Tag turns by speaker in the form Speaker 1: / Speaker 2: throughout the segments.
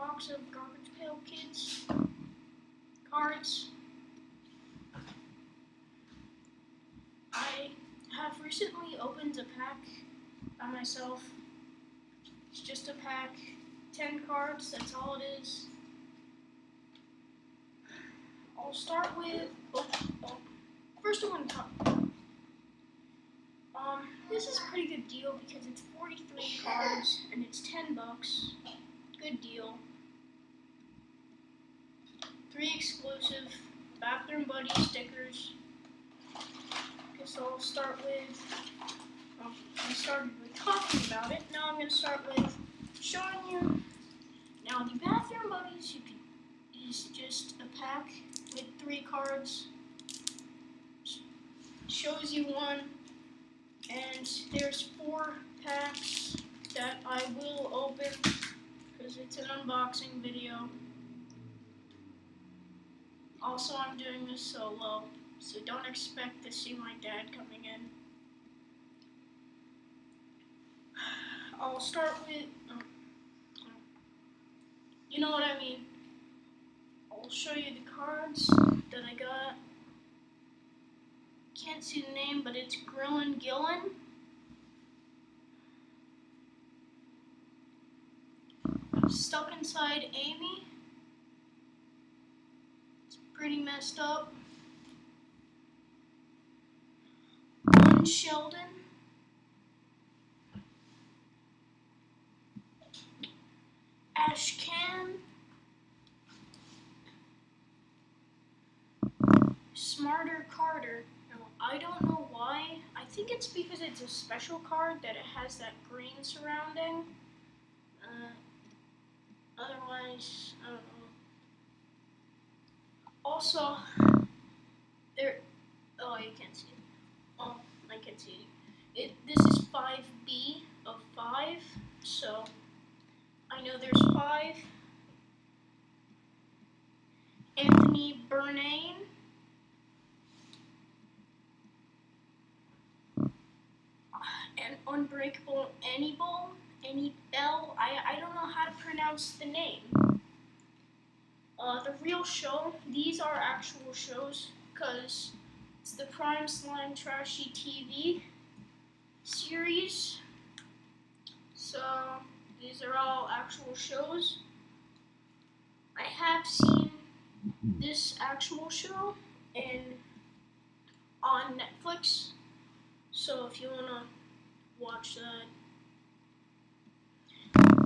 Speaker 1: box of Garbage Pail Kids cards. I have recently opened a pack by myself. It's just a pack, 10 cards, that's all it is. I'll start with, first one top. This is a pretty good deal because it's 43 cards and it's $10. Good deal. 3 exclusive Bathroom Buddy stickers. Okay, so I'll start with, I started with talking about it. Now I'm going to start with showing you. Now the Bathroom Buddies is just a pack with 3 cards. Shows you one. And there's 4 packs that I will open because it's an unboxing video. Also, I'm doing this solo, so don't expect to see my dad coming in. I'll start with, you know what I mean. I'll show you the cards that I got. Can't see the name, but it's Grillin' Gillin. Stuck Inside Amy. It's pretty messed up. One Sheldon. Ashcan. Smarter Carter. I don't know why. I think it's because it's a special card that it has that green surrounding. Otherwise, I don't know. Also, there. Oh, you can't see it. Oh, I can see it. This is 5B of 5. So I know there's 5. Anthony Bourdain. And Unbreakable Annibal, I don't know how to pronounce the name. The real show, these are actual shows, because it's the Prime Slime Trashy TV series. So, these are all actual shows. I have seen this actual show on Netflix, so if you want to watch that.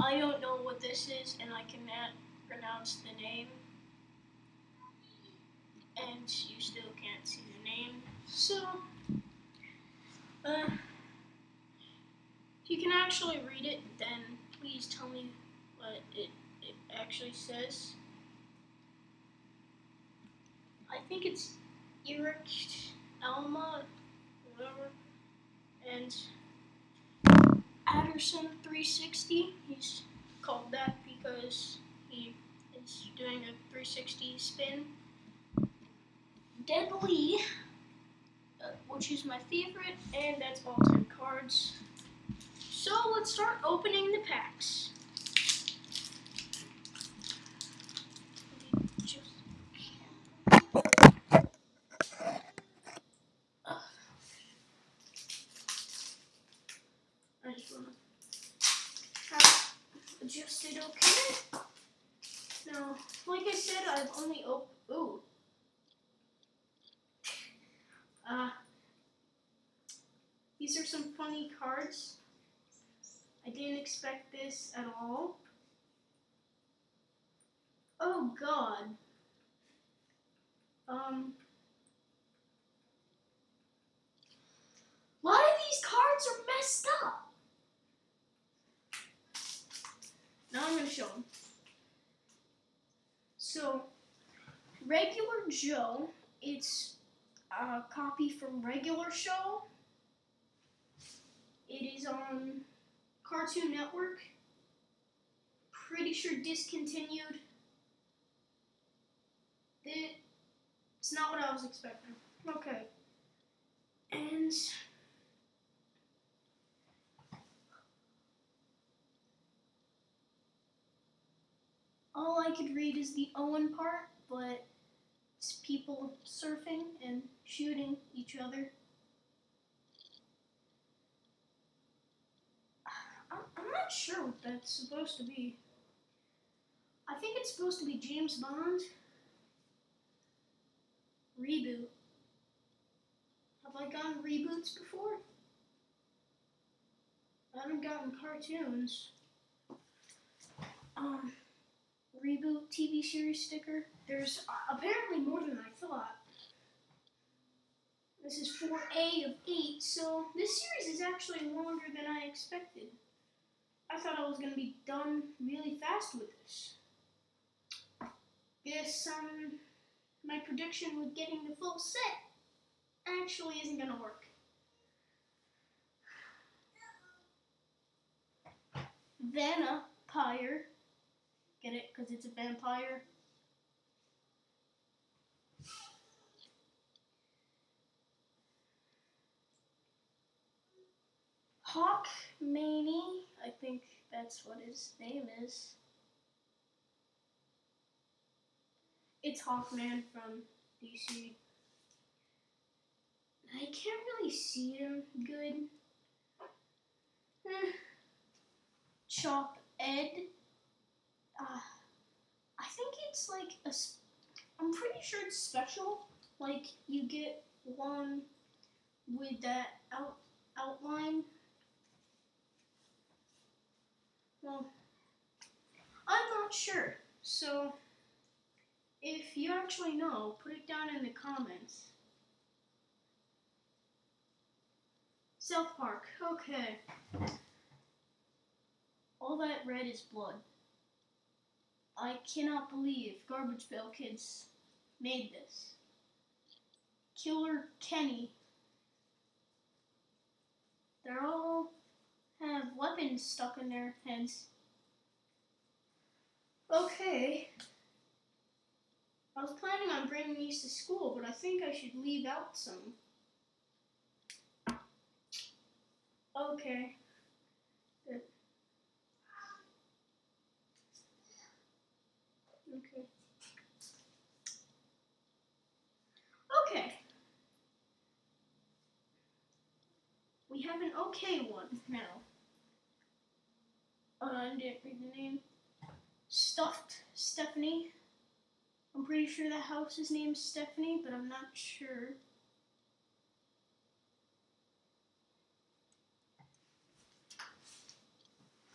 Speaker 1: I don't know what this is, and I cannot pronounce the name. And you still can't see the name. So, if you can actually read it, then please tell me what it actually says. I think it's Eric Elma, whatever, and Adderson 360, he's called that because he is doing a 360 spin. Deadly, which is my favorite, and that's all 10 cards. So let's start opening the packs. I just want to adjust it okay. Now, like I said, I've only these are some funny cards. I didn't expect this at all. Oh God. A lot of these cards are messed up. Now I'm going to show them. So, Regular Joe, it's a copy from Regular Show. It is on Cartoon Network. Pretty sure discontinued. It's not what I was expecting. Okay. And All I could read is the Owen part, but it's people surfing and shooting each other. I'm not sure what that's supposed to be. I think it's supposed to be James Bond. Reboot. Have I gotten reboots before? I haven't gotten cartoons. Reboot TV series sticker. There's apparently more than I thought. This is 4A of 8, so this series is actually longer than I expected. I thought I was going to be done really fast with this. Guess my prediction with getting the full set actually isn't going to work. Vampire. Get it? Because it's a vampire. Hawkmane. I think that's what his name is. It's Hawkman from DC. I can't really see him good. Chop Ed. I think it's like I'm pretty sure it's special. Like you get one with that outline. Well, I'm not sure. So if you actually know, put it down in the comments. South Park. Okay. All that red is blood. I cannot believe Garbage Pail Kids made this. Killer Kenny. They all have weapons stuck in their heads. Okay. I was planning on bringing these to school, but I think I should leave out some. Okay. Good. Okay. Okay. We have an okay one now. I didn't read the name. Stuffed Stephanie. I'm pretty sure the house's name is Stephanie, but I'm not sure.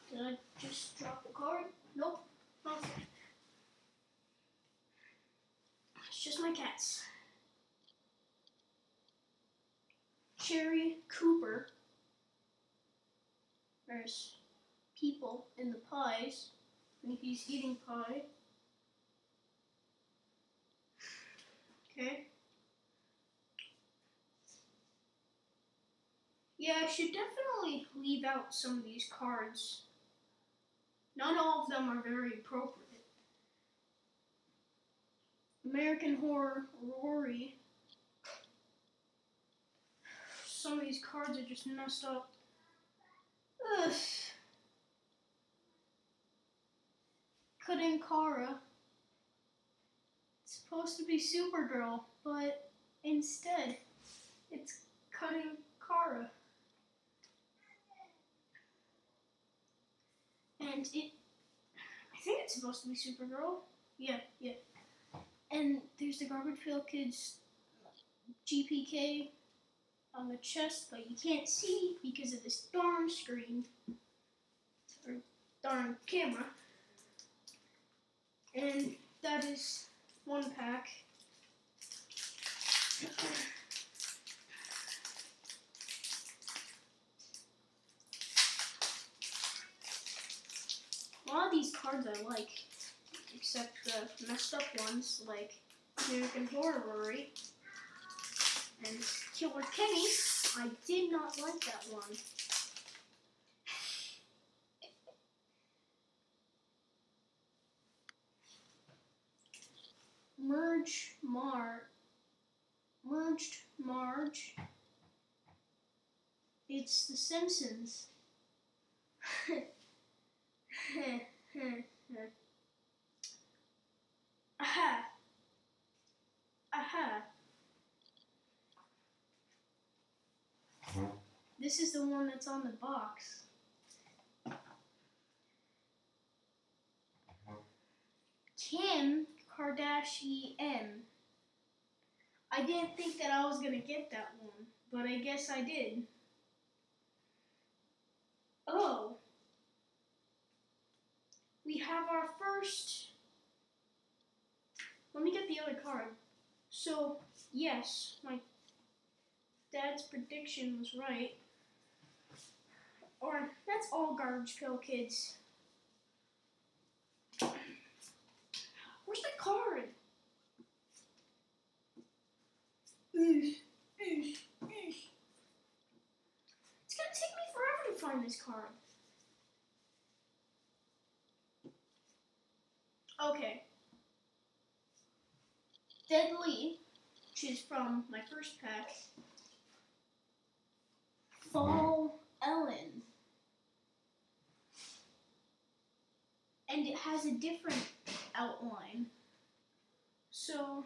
Speaker 1: Did I just drop the card? Nope. Okay. It's just my cats. Cherry Cooper. There's people in the pies. And he's eating pie. Okay. Yeah, I should definitely leave out some of these cards. Not all of them are very appropriate. American Horror Rory. Some of these cards are just messed up. Ugh. Cutting Kara. It's supposed to be Supergirl, but instead, it's Cutting Kara. And I think it's supposed to be Supergirl. Yeah. And there's the Garbage Pail Kids GPK on the chest, but you can't see because of this darn screen. Or darn camera. And that is one pack. A lot of these cards I like, except the messed up ones like American Horror Rory and Killer Kenny. I did not like that one. Merged Marge. It's The Simpsons. this is the one that's on the box. Kim Kardashian. I didn't think that I was gonna get that one, but I guess I did. Oh. We have our first. Let me get the other card. So, yes, my dad's prediction was right. Or, that's all Garbage Pail Kids. Where's the card? It's gonna take me forever to find this card. Okay. Deadly, which is from my first pack. Fall Ellen. And it has a different outline. So,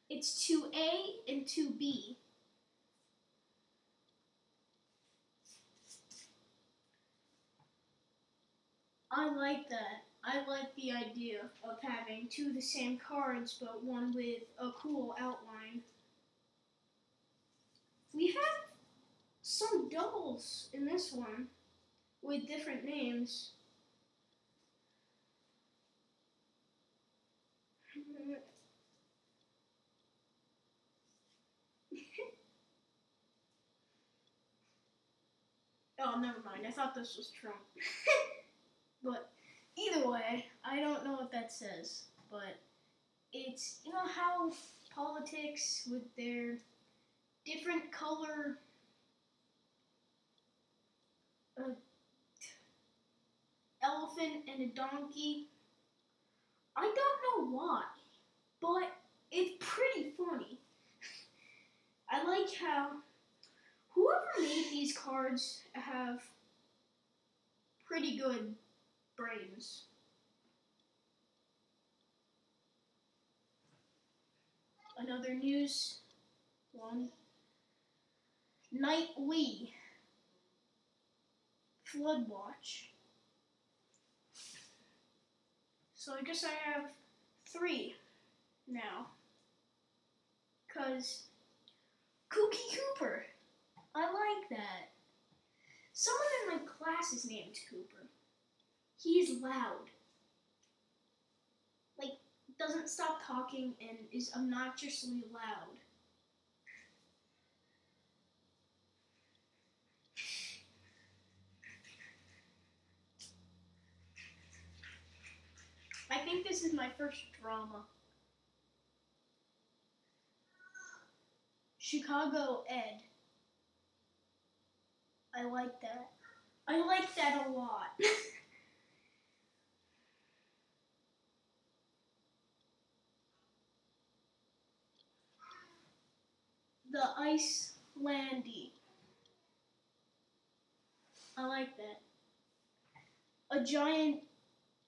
Speaker 1: it's 2A and 2B. I like that. I like the idea of having two of the same cards, but one with a cool outline. We have some doubles in this one with different names. Oh, never mind. I thought this was Trump. But either way, I don't know what that says. But it's, you know how politics with their different color elephant and a donkey. I don't know why, but it's pretty funny. I like how whoever made these cards have pretty good brains. Another news one. Nightly Flood Watch. So I guess I have 3 now. Cause Kooky Cooper. I like that. Someone in my class is named Cooper. He's loud. Like, doesn't stop talking and is obnoxiously loud. I think this is my first drama. Chicago Ed. I like that. I like that a lot. The Icelandy. I like that. A giant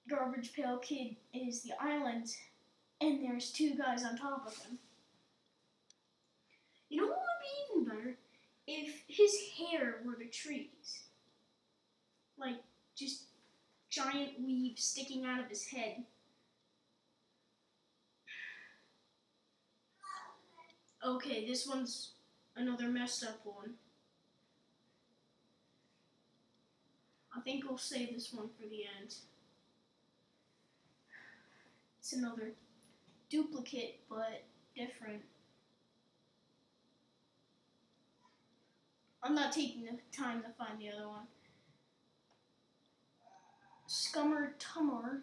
Speaker 1: Garbage Pail Kid is the island, and there's 2 guys on top of him. You know what would be even better? If his hair were the trees. Like, just giant leaves sticking out of his head. Okay, this one's another messed up one. I think we'll save this one for the end. It's another duplicate, but different. I'm not taking the time to find the other one. Scummer Tummer.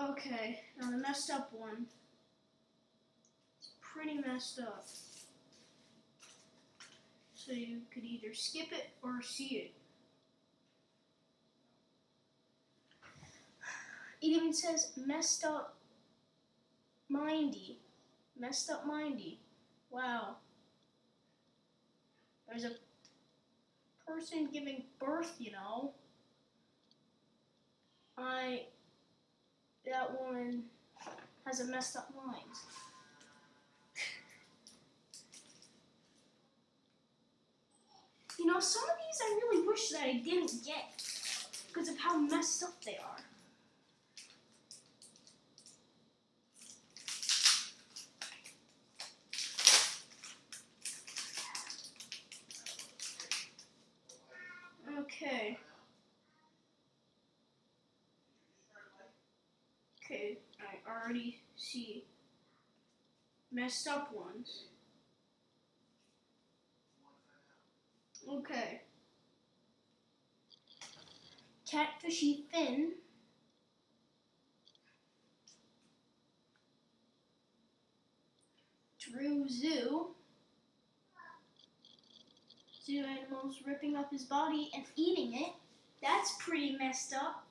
Speaker 1: Okay, now the messed up one. It's pretty messed up. So you could either skip it or see it. It even says messed up mindy. Messed up mindy. Wow. There's a person giving birth, you know. That woman has a messed up mind. You know, some of these I really wish that I didn't get because of how messed up they are. Okay. Okay, I already see messed up ones. Okay. Catfishy fin. Drew Zoo. Zoo animals ripping up his body and eating it. That's pretty messed up.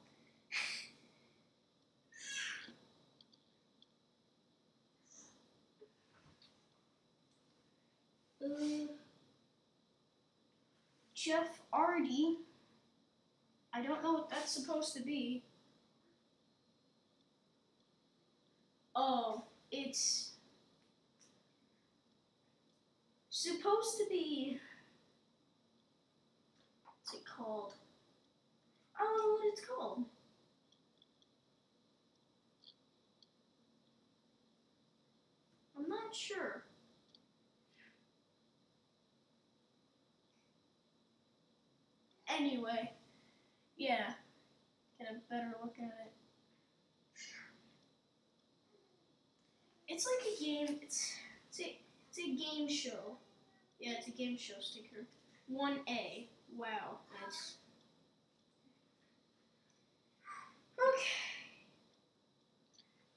Speaker 1: Jeff Ardy. I don't know what that's supposed to be. Oh, it's supposed to be. What's it called? I don't know what it's called. I'm not sure. Anyway, yeah, get a better look at it. It's like a game. It's a game show. Yeah, it's a game show sticker. 1A. Wow, that's okay.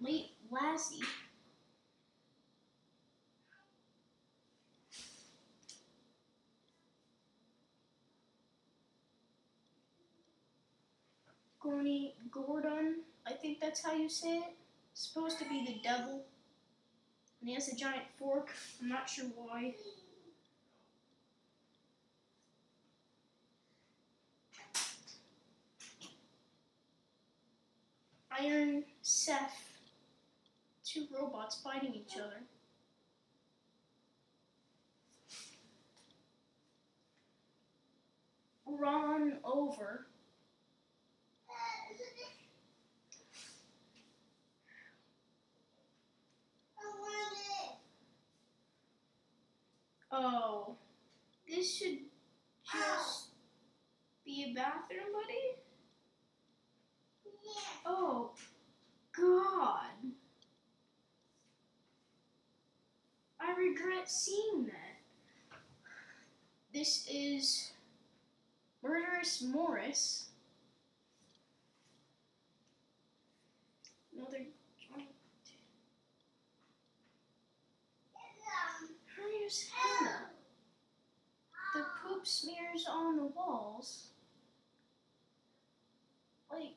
Speaker 1: Late Lassie. Gordon, I think that's how you say it. It's supposed to be the devil. And he has a giant fork. I'm not sure why. Iron Seth. Two robots fighting each other. Run over. Oh, this should just be a bathroom, buddy? Oh, God. I regret seeing that. This is Murderous Morris. Another giant. Here's Hannah. The poop smears on the walls. Like,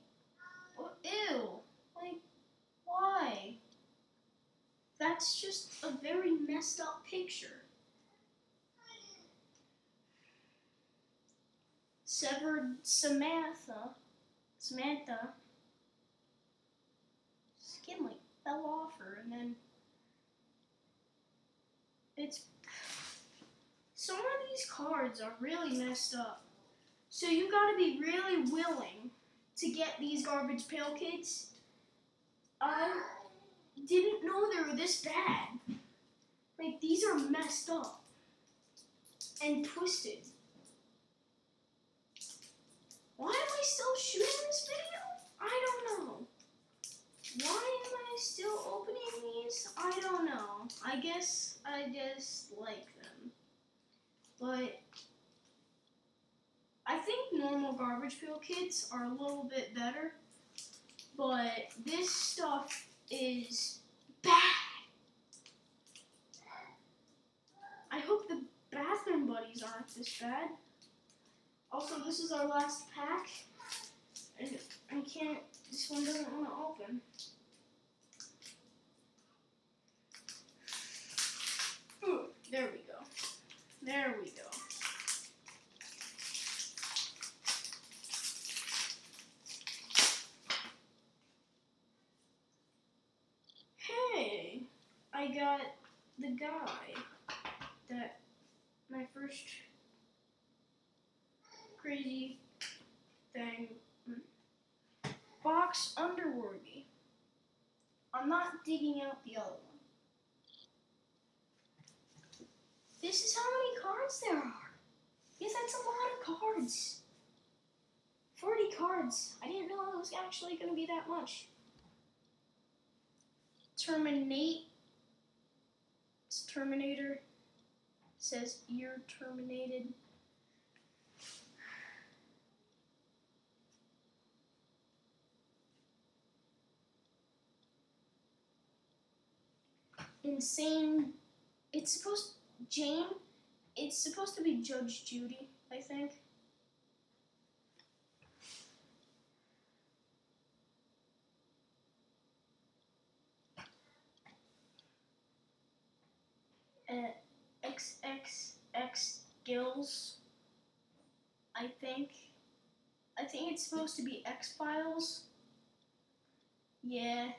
Speaker 1: ew. Like, why? That's just a very messed up picture. Severed Samantha. Skin like fell off her, and then it's. Some of these cards are really messed up. So you gotta be really willing to get these Garbage Pail Kids. I didn't know they were this bad. Like, these are messed up and twisted. Why am I still shooting this video? I don't know. Why am I still opening these? I don't know. I guess I just like them. But I think normal Garbage Pail Kids are a little bit better. But this stuff is bad. I hope the Bathroom Buddies aren't this bad. Also, this is our last pack. And I can't, this one doesn't want to open. Ooh, there we go. There we go. Hey, I got the guy that my first crazy thing. Box underworthy. I'm not digging out the other one. This is how many cards there are. Yes, that's a lot of cards. 40 cards. I didn't realize it was actually going to be that much. Terminate. It's Terminator. It says you're terminated. Insane. It's supposed Jane. It's supposed to be Judge Judy, I think. XXX Gills, I think. I think it's supposed to be X-Files. Yeah,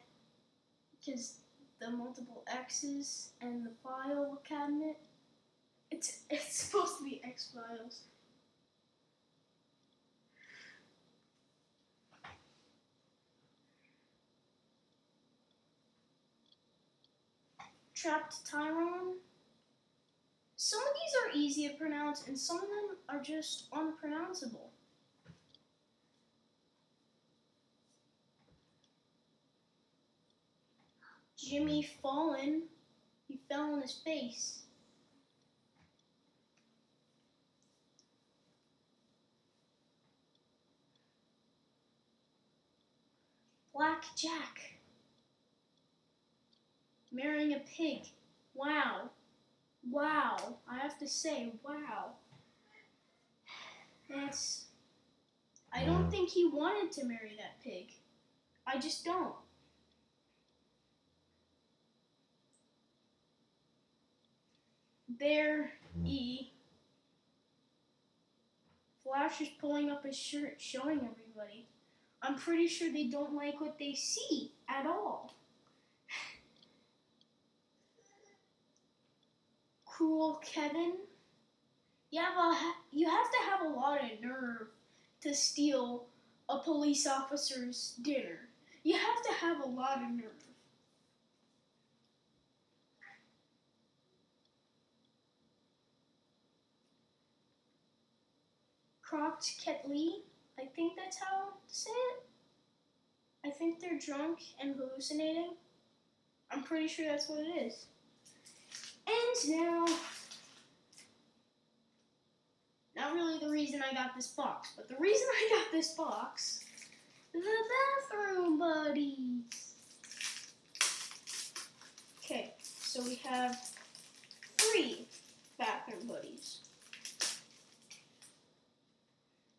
Speaker 1: because the multiple X's and the file cabinet. It's supposed to be X-Files. Trapped Tyrone. Some of these are easy to pronounce, and some of them are just unpronounceable. Jimmy Fallon. He fell on his face. Black Jack. Marrying a pig. Wow. Wow. I have to say, wow. That's... I don't think he wanted to marry that pig. I just don't. There, E. Flash is pulling up his shirt, showing everybody. I'm pretty sure they don't like what they see at all. Cruel Kevin. You have to have a lot of nerve to steal a police officer's dinner. You have to have a lot of nerve. Crocked Ketley. I think that's how to say it. I think they're drunk and hallucinating. I'm pretty sure that's what it is. And now, not really the reason I got this box, but the reason I got this box, the Bathroom Buddies. Okay, so we have 3 Bathroom Buddies.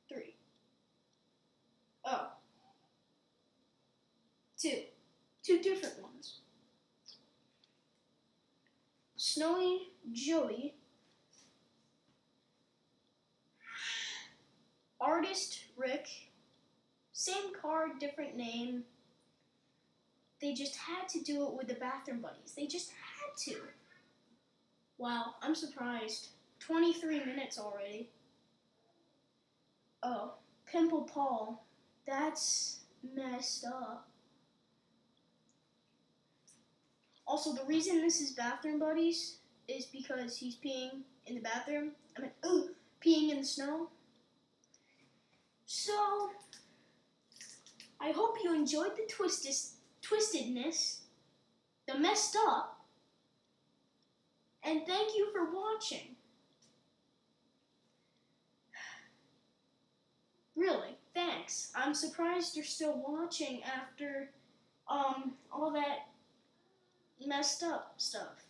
Speaker 1: 3. Oh. 2 different ones. Snowy Joey. Artist Rick. Same card, different name. They just had to do it with the Bathroom Buddies. They just had to. Wow, I'm surprised. 23 minutes already. Oh, Pimple Paul. That's messed up. Also, the reason this is Bathroom Buddies is because he's peeing in the bathroom. Peeing in the snow. So, I hope you enjoyed the twistedness, the messed up, and thank you for watching. Really, thanks. I'm surprised you're still watching after all that messed up stuff.